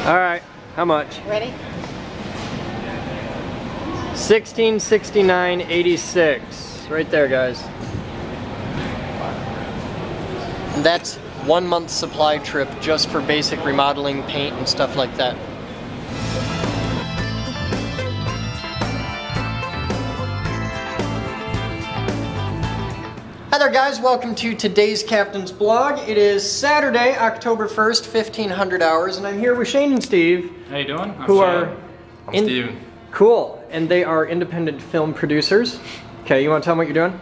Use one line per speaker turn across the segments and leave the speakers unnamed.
All right, how much?
Ready?
1669.86. Right there, guys. And that's 1 month supply trip just for basic remodeling, paint, and stuff like that. Hi there, guys, welcome to today's Captain's Blog. It is Saturday, October 1st, 1500 hours, and I'm here with Shane and Steve.
How you doing?
I'm
Steve.
Cool, and they are independent film producers. Okay, you want to tell them what you're doing?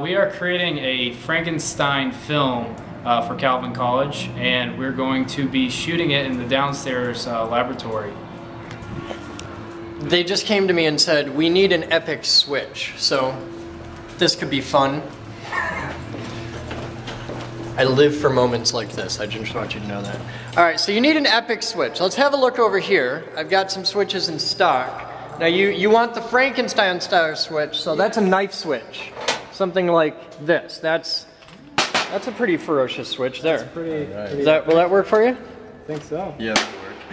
We are creating a Frankenstein film for Calvin College, and we're going to be shooting it in the downstairs laboratory.
They just came to me and said, we need an epic switch, so this could be fun. I live for moments like this. I just want you to know that. All right, so you need an epic switch. Let's have a look over here. I've got some switches in stock. Now you want the Frankenstein style switch, so that's a knife switch. Something like this. That's a pretty ferocious switch there. Will that work for you?
I think so. Yeah,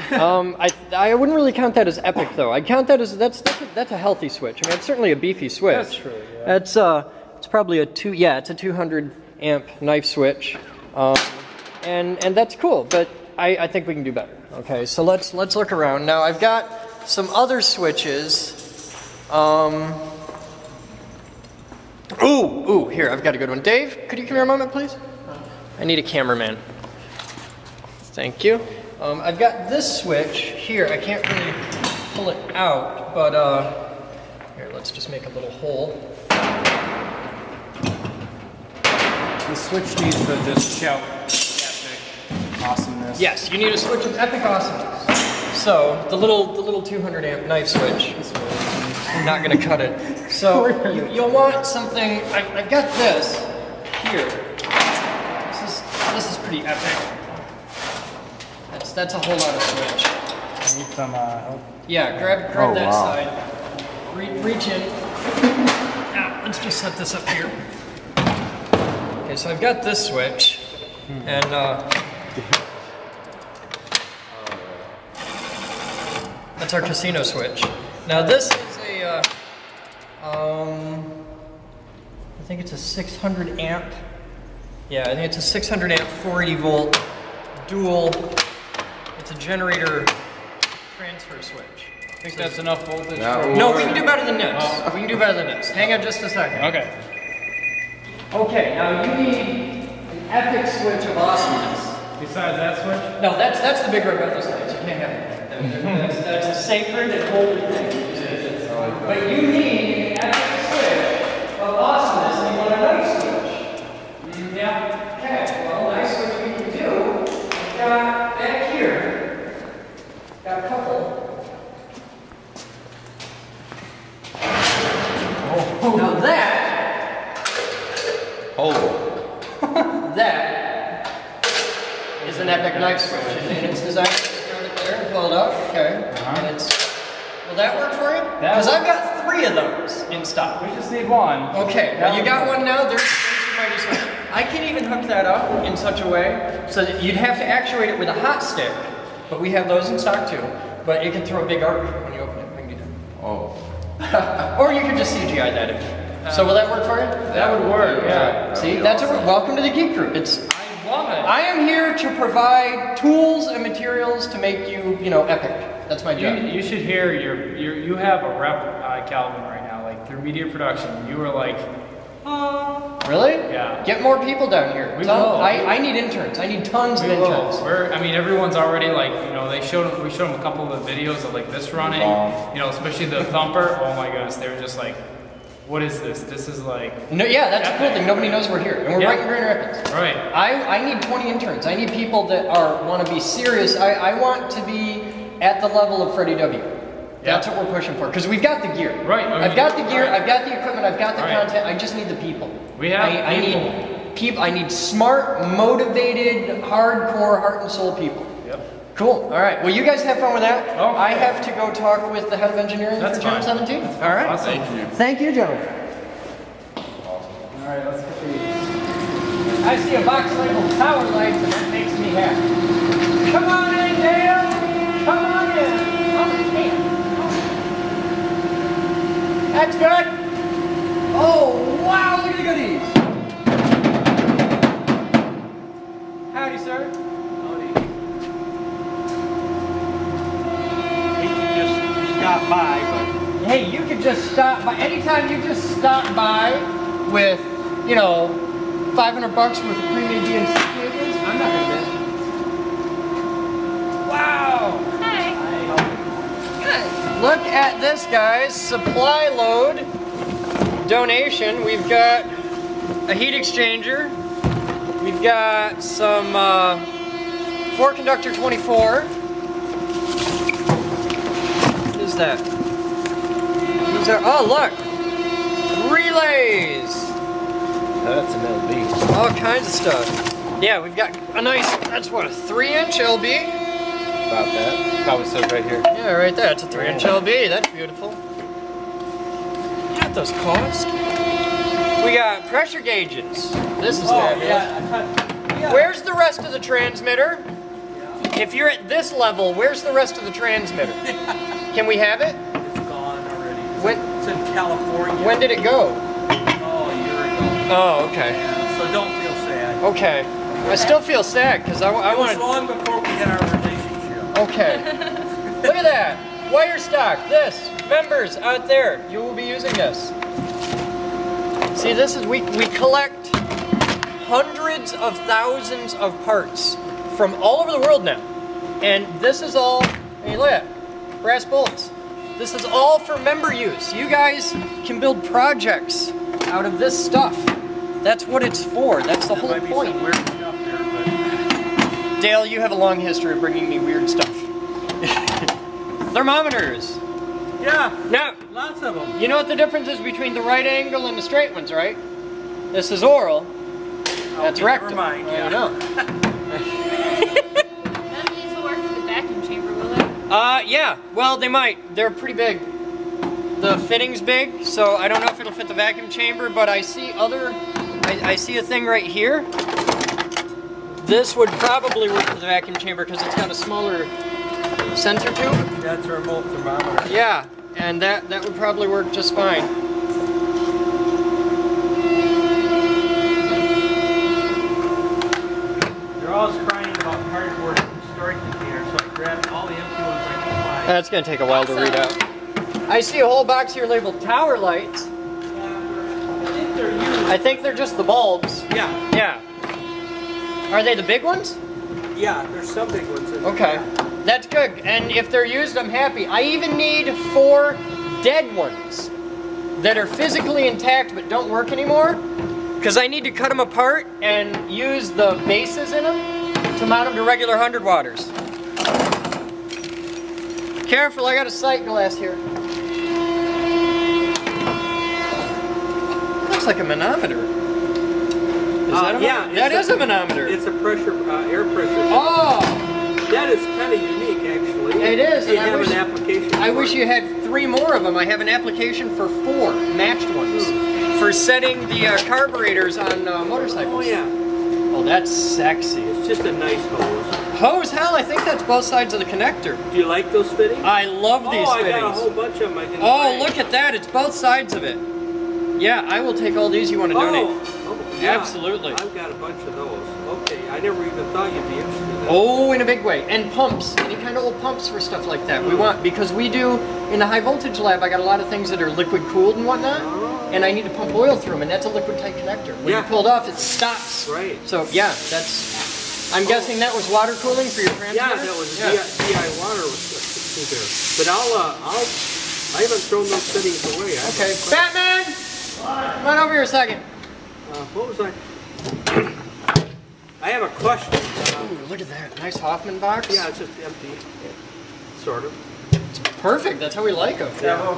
that'll work. I wouldn't really count that as epic though. I count that as that's a healthy switch. I mean, it's certainly a beefy switch.
That's true. Yeah.
It's probably it's a 200 amp knife switch, and that's cool. But I think we can do better. Okay, so let's look around now. I've got some other switches. Ooh, here, I've got a good one. Dave, could you come here a moment, please? I need a cameraman. Thank you. I've got this switch here. I can't really pull it out, but here, let's just make a little hole.
The switch needs to just shout epic awesomeness.
Yes, you need a switch of epic awesomeness. So the little 200 amp knife switch. I'm not going to cut it. So you'll want something. I've got this here. This is pretty epic. That's a whole lot of switch.
I need some help.
Yeah, grab that side. Reach in. Now, let's just set this up here. Okay, so I've got this switch, and that's our casino switch. Now this is a, I think it's a 600 amp. Yeah, I think it's a 600 amp 480 volt dual. It's a generator transfer switch.
I think that's enough voltage.
No, we can do better than this. We can do better than this. Hang on just a second.
Okay.
Okay, now you need an epic switch of awesomeness.
Besides that switch?
No, that's the big red button switch. You can't have it. That's a sacred and holy thing. But you need an epic switch of awesomeness, and you want a knife switch. Yeah. Okay, well, a knife switch we can do. I've got back here, got a couple. Now that that is an epic knife switch, and it's designed to start it there and pull it up. Okay. And will that work for you? Because I've got 3 of those in stock.
We just need one.
Okay. Well, you got one now. There's your mighty switch. I can even hook that up in such a way so that you'd have to actuate it with a hot stick, but we have those in stock too. But it can throw a big arc when you open it. We can do that.
Oh.
Or you can just CGI that in. So will that work for you?
That would work, yeah.
See, that's welcome to the Geek Group.
I love it.
I am here to provide tools and materials to make you, epic. That's my job.
You should hear you have a rep at Calvin right now, like through media production. You were like,
Really?
Yeah.
Get more people down here.
We will.
I need interns. I need tons of interns.
Everyone's already like, we showed them a couple of the videos of like this running, especially the thumper. Oh my goodness, they were just like, what is this? This is like...
No, yeah, that's the cool thing. Nobody knows we're here. And we're right in Grand Rapids.
Right.
I need 20 interns. I need people that want to be serious. I want to be at the level of Freddie W. That's what we're pushing for. Because we've got the gear.
Right.
I've got the gear. I've got the equipment. I've got the content. I just need the people.
We have
people. I need smart, motivated, hardcore, heart and soul people.
Yep.
Cool. All right. Well, you guys have fun with that.
Okay.
I have to go talk with the head of engineering for Channel 17. All right.
Awesome.
Thank you.
Thank you, gentlemen.
Awesome.
All right, let's get these. I see a box labeled Tower Lights, and that makes me happy. Come on in, Dale. Come
stop by, but
Hey, you could just stop by, anytime you just stop by with, you know, 500 bucks worth of pre-made DNC cables, I'm not gonna miss. Wow!
Hi. Good.
Look at this, guys. Supply load donation. We've got a heat exchanger. We've got some 4-conductor 24. What is that? These are, oh look! Relays!
that's an LB.
All kinds of stuff. Yeah, we've got a nice, that's what, a 3-inch LB?
About that. Probably says right here.
Yeah, right there. It's a 3-inch LB. That's beautiful. You know what those cost? We got pressure gauges. This is fabulous.
Yeah.
Where's the rest of the transmitter? If you're at this level, where's the rest of the transmitter? Can we have it?
It's gone already.
When,
It's in California.
when did it go?
Oh, a year ago.
Oh, okay.
Yeah, so don't feel sad.
Okay. I still feel sad because I
It was
want
long before we had our relationship.
Okay. Look at that. Wire stock. This. Members out there, you will be using this. See, this is, we collect hundreds of thousands of parts from all over the world now. And this is all, hey look at that, brass bolts. This is all for member use. You guys can build projects out of this stuff. That's what it's for. That's the
There
whole
might be
point.
some weird stuff there, but
Dale, you have a long history of bringing me weird stuff. Thermometers.
yeah,
Now,
lots of them.
you know what the difference is between the right angle and the straight ones, right? This is oral. That's
Okay,
rectal.
never mind,
Well,
yeah.
you know.
None of these will work for the vacuum chamber, will they?
Yeah. Well, they might. They're pretty big. The fitting's big, so I don't know if it'll fit the vacuum chamber, but I see other... I see a thing right here. This would probably work for the vacuum chamber because it's got a smaller sensor tube.
That's a remote thermometer.
Yeah, and that would probably work just fine.
They're always crying about cardboard storage containers, so I grabbed all the empty ones I could find.
That's gonna take a while to read out. I see a whole box here labeled tower lights.
I think they're used.
I think they're just the bulbs.
Yeah,
Yeah. Are they the big ones?
yeah, there's some big ones in there.
Okay. That's good. And if they're used, I'm happy. I even need 4 dead ones that are physically intact but don't work anymore. Because I need to cut them apart and use the bases in them to mount them to regular 100 watters. Careful, I got a sight glass here. Looks like a manometer. Is that a
yeah,
that is a manometer.
It's a pressure, air pressure.
Oh!
That is kind of unique, actually.
It is,
You
and I
have
wish-
an application.
I
for
wish
it.
you had 3 more of them. I have an application for 4 matched ones for setting the carburetors on motorcycles.
Oh yeah,
Oh, that's sexy.
it's just a nice hose.
Hose, hell, I think that's both sides of the connector.
Do you like those fittings?
I love these
Oh, I
fittings.
got a whole bunch of them. I can
Oh,
find.
look at that. It's both sides of it. Yeah, I will take all these you want to donate.
Yeah,
Absolutely.
I've got a bunch of those. Okay, I never even thought you'd be interested in that.
Oh, in a big way. And pumps, any kind of old pumps for stuff like that. We want, because we do, in the high voltage lab, I got a lot of things that are liquid cooled and whatnot. And I need to pump oil through them, and that's a liquid tight connector. When
Yeah.
you pull it off, it stops.
Right.
So yeah, that's, I'm guessing that was water cooling for your transmitter?
Yeah, that was DI water was through there. But I haven't thrown those fittings away.
Okay, Batman! Come on over here a second.
What was I? I have a question.
Ooh, look at that. Nice Hoffman box.
Yeah, it's just empty. Sort of.
Perfect, that's how we like them.
Yeah.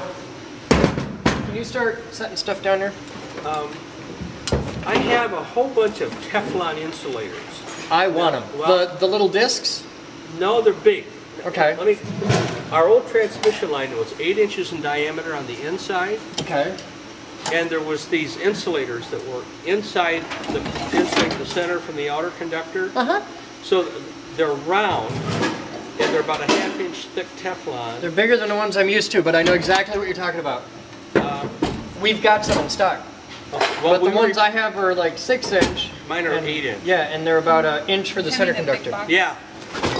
Can you start setting stuff down there?
I have a whole bunch of Teflon insulators.
I want them.
Well-
the little discs?
No, they're big.
Okay.
Our old transmission line was 8 inches in diameter on the inside,
Okay.
and there was these insulators that were inside the center from the outer conductor.
Uh-huh.
So they're round, and they're about a 1/2 inch thick Teflon.
They're bigger than the ones I'm used to, but I know exactly what you're talking about. We've got some in stock. But the ones I have are like 6 inch.
Mine are
and,
8 inch.
Yeah, and they're about 1 inch for the center
Hand me the big
conductor.
box.
Yeah.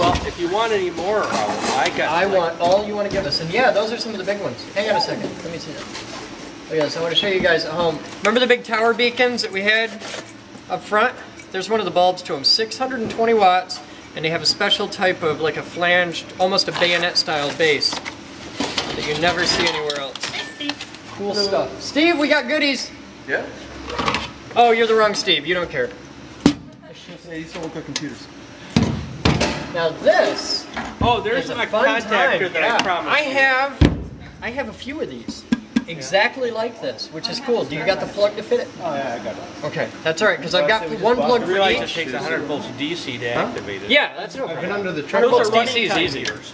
Well, if you want any more,
I want all you want to give us. And yeah, those are some of the big ones. Hang on a second. Let me see that. Oh yes, I want to show you guys at home. Remember the big tower beacons that we had up front? There's one of the bulbs to them. 620 watts, and they have a special type of, like a flanged, almost a bayonet style base that you never see anywhere else. Cool stuff. Steve, we got goodies.
Yeah?
Oh, you're the wrong Steve. You don't care.
Yeah, you still look at computers.
Now this
Oh, there's
is a
my
fun
contactor
time.
that
Yeah.
I promised.
I have a few of these. Exactly like this, which is cool. Do you got the plug to fit it?
Oh yeah, I got it.
Okay, that's all right, because I've got one plug
I
for
realize it
each.
takes 100 volts DC to activate it.
Yeah, that's no
I've been
problem.
under the
Those
truck.
are running
DC is
time
easy.
meters.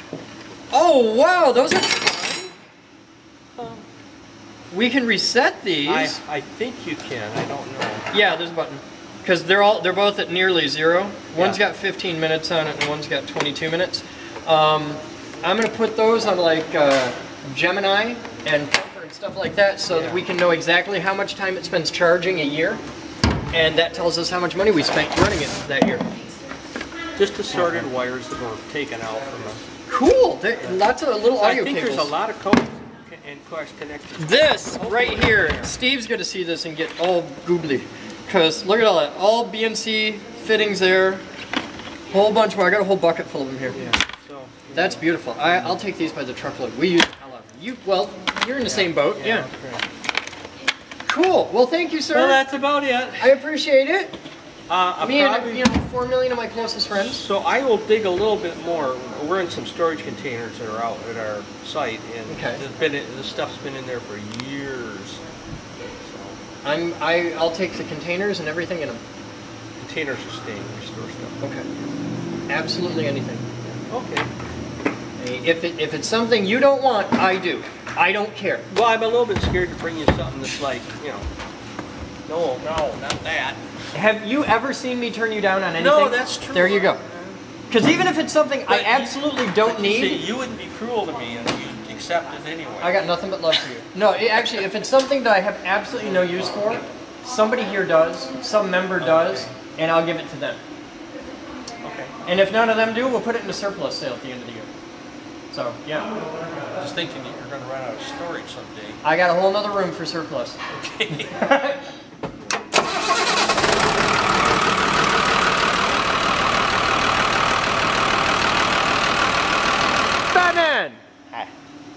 Oh, wow, those are fun. We can reset these.
I think you can. I don't know.
Yeah, there's a button. Because they're both at nearly zero. One's got 15 minutes on it and one's got 22 minutes. I'm gonna put those on like Gemini and Pumper and stuff like that so that we can know exactly how much time it spends charging a year. And that tells us how much money we spent running it that year.
Just assorted wires that were taken out from the...
Cool, lots of little audio
I think
cables.
there's a lot of code and coax connectors.
This right here, Steve's gonna see this and get all googly. Because look at all that, all BNC fittings there, whole bunch more. I got a whole bucket full of them here.
Yeah. So
That's beautiful. I'll take these by the truckload. We use the hell out of them. Well, you're in the same boat. Yeah.
okay.
Cool. Well, thank you, sir.
Well, that's about it.
I appreciate it. Me
Probably-
and 4 million of my closest friends.
So I will dig a little bit more. We're in some storage containers that are out at our site, and
Okay.
this stuff's been in there for years. So
I'll take the containers and everything in them.
containers are staying. We store stuff.
Okay. Absolutely anything.
Okay.
If it's something you don't want, I do. I don't care.
Well, I'm a little bit scared to bring you something that's like, no, not that.
Have you ever seen me turn you down on anything?
No, that's true.
There you go. Because even if it's something I absolutely don't
You see,
need,
you wouldn't be cruel to me, and you'd accept it anyway.
I got nothing but love for you. No, actually, if it's something that I have absolutely no use for, somebody here does, some member does, and I'll give it to them.
Okay.
And if none of them do, we'll put it in a surplus sale at the end of the year. So, yeah.
Just thinking that you're going to run out of storage someday.
I got a whole nother room for surplus.
Okay.
Batman!
Hi.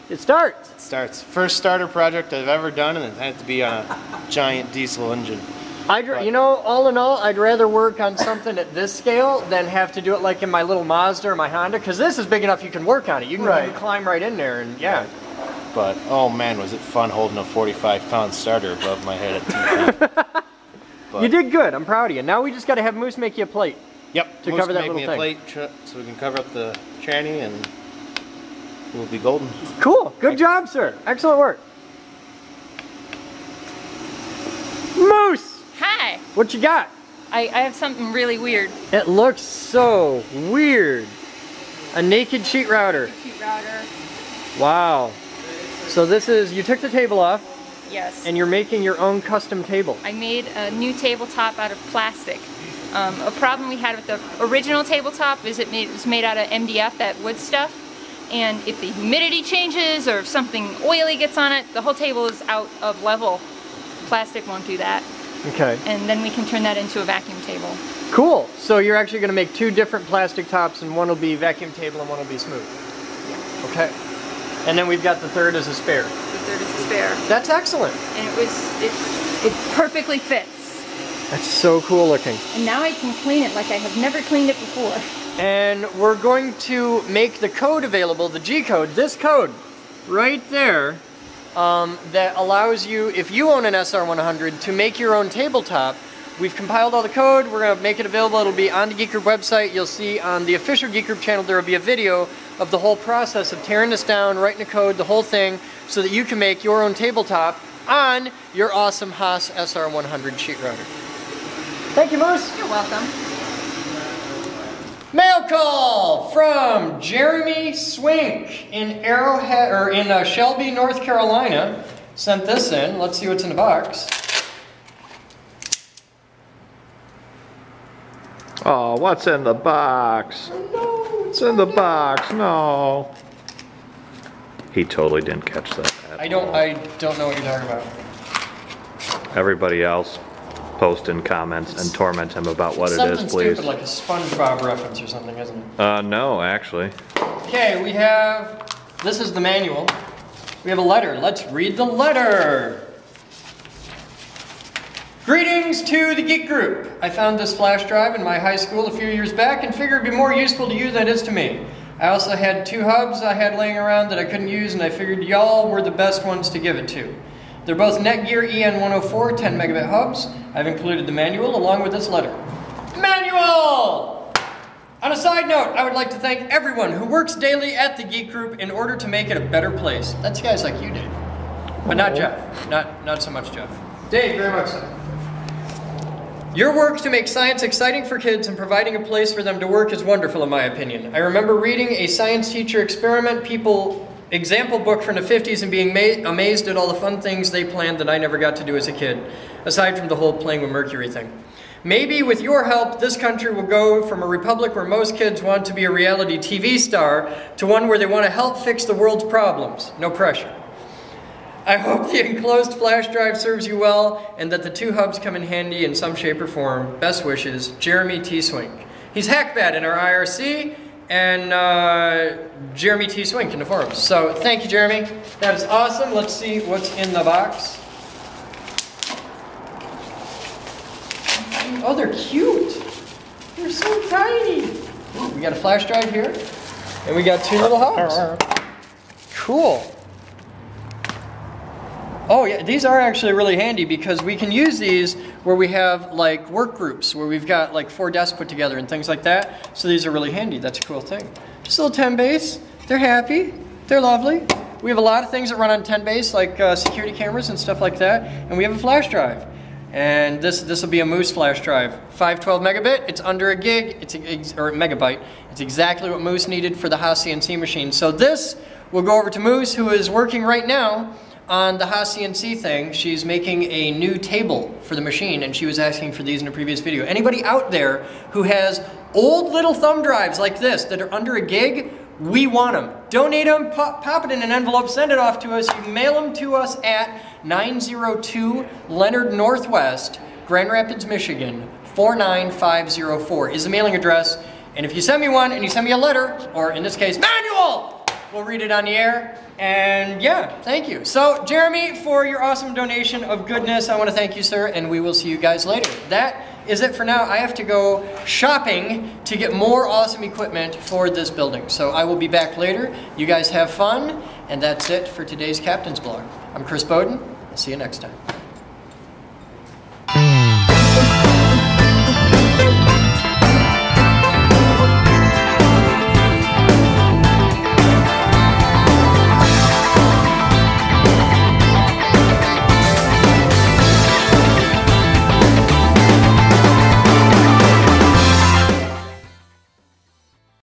It starts.
It starts. First starter project I've ever done, and it had to be on a giant diesel engine.
All in all, I'd rather work on something at this scale than have to do it like in my little Mazda or my Honda, because this is big enough you can work on it. You can climb right in there, and yeah.
But oh man, was it fun holding a 45-pound starter above my head at 2 feet. But,
You did good. I'm proud of you. Now we just got to have Moose make you a plate.
Yep.
To
Moose
cover that
make
little
me
thing.
a plate so we can cover up the tranny, and we'll be golden.
Cool. Good job, sir. Excellent work. Moose!
Hi.
What you got?
I have something really weird.
It looks so weird. A naked sheet router.
Sheet router.
Wow. So this is, you took the table off
Yes.
and you're making your own custom table.
I made a new tabletop out of plastic. A problem we had with the original tabletop is it was made out of MDF, that wood stuff. And if the humidity changes or if something oily gets on it, the whole table is out of level. Plastic won't do that.
Okay.
And then we can turn that into a vacuum table.
Cool. So you're actually going to make 2 different plastic tops, and one will be vacuum table and one will be smooth.
Yeah.
Okay. And then we've got the third as a spare.
The third is the spare.
That's excellent.
And it perfectly fits.
That's so cool looking.
And now I can clean it like I have never cleaned it before.
And we're going to make the code available, the G code, this code right there, that allows you, if you own an SR-100, to make your own tabletop. We've compiled all the code. We're going to make it available. It'll be on the Geek Group website. You'll see on the official Geek Group channel there will be a video of the whole process of tearing this down, writing the code, the whole thing, so that you can make your own tabletop on your awesome Haas SR-100 sheet router. Thank you, Moose.
You're welcome.
Mail call from Jeremy Swink in Arrowhead, or in Shelby, North Carolina. Sent this in. Let's see what's in the box.
Oh, what's in the box? It's in the box. No. He totally didn't catch that.
I don't know what you're talking about.
Everybody else post in comments and torment him about what it is,
Something
please.
stupid like a SpongeBob reference or something, isn't it?
No, actually.
Okay, we have, this is the manual. We have a letter. Let's read the letter. Greetings to the Geek Group. I found this flash drive in my high school a few years back and figured it'd be more useful to you than it is to me. I also had 2 hubs I had laying around that I couldn't use, and I figured y'all were the best ones to give it to. They're both Netgear EN104 10 megabit hubs. I've included the manual along with this letter. Manual! On a side note, I would like to thank everyone who works daily at the Geek Group in order to make it a better place. That's guys like you, Dave. But not Jeff. Not so much Jeff. Dave, very much so. Your work to make science exciting for kids and providing a place for them to work is wonderful in my opinion. I remember reading a science teacher experiment example book from the 50s and being amazed at all the fun things they planned that I never got to do as a kid, aside from the whole playing with mercury thing. Maybe with your help, this country will go from a republic where most kids want to be a reality TV star to one where they want to help fix the world's problems. No pressure. I hope the enclosed flash drive serves you well and that the 2 hubs come in handy in some shape or form. Best wishes, Jeremy T. Swink. He's Hackbat in our IRC and Jeremy T. Swink in the forums. So thank you, Jeremy. That is awesome. Let's see what's in the box. Oh, they're cute. They're so tiny. Ooh, we got a flash drive here and we got 2 little hubs. Cool. Oh yeah, these are actually really handy because we can use these where we have like work groups where we've got like 4 desks put together and things like that. So these are really handy. That's a cool thing. Just a little 10 base. They're happy. They're lovely. We have a lot of things that run on 10 base like security cameras and stuff like that. And we have a flash drive. And this will be a Moose flash drive. 512 megabit. It's under a gig. Or a megabyte. It's exactly what Moose needed for the Haas CNC machine. So this will go over to Moose, who is working right now on the Haas CNC thing. She's making a new table for the machine, and she was asking for these in a previous video. Anybody out there who has old little thumb drives like this that are under a gig, we want them. Donate them, pop it in an envelope, send it off to us. You can mail them to us at 902 Leonard Northwest, Grand Rapids, Michigan, 49504 is the mailing address. And if you send me one and you send me a letter, or in this case, manual, we'll read it on the air. And yeah, thank you. So Jeremy, for your awesome donation of goodness, I want to thank you, sir, and we will see you guys later. That is it for now. I have to go shopping to get more awesome equipment for this building. So I will be back later. You guys have fun, and that's it for today's Captain's Blog. I'm Chris Bowden. I'll see you next time.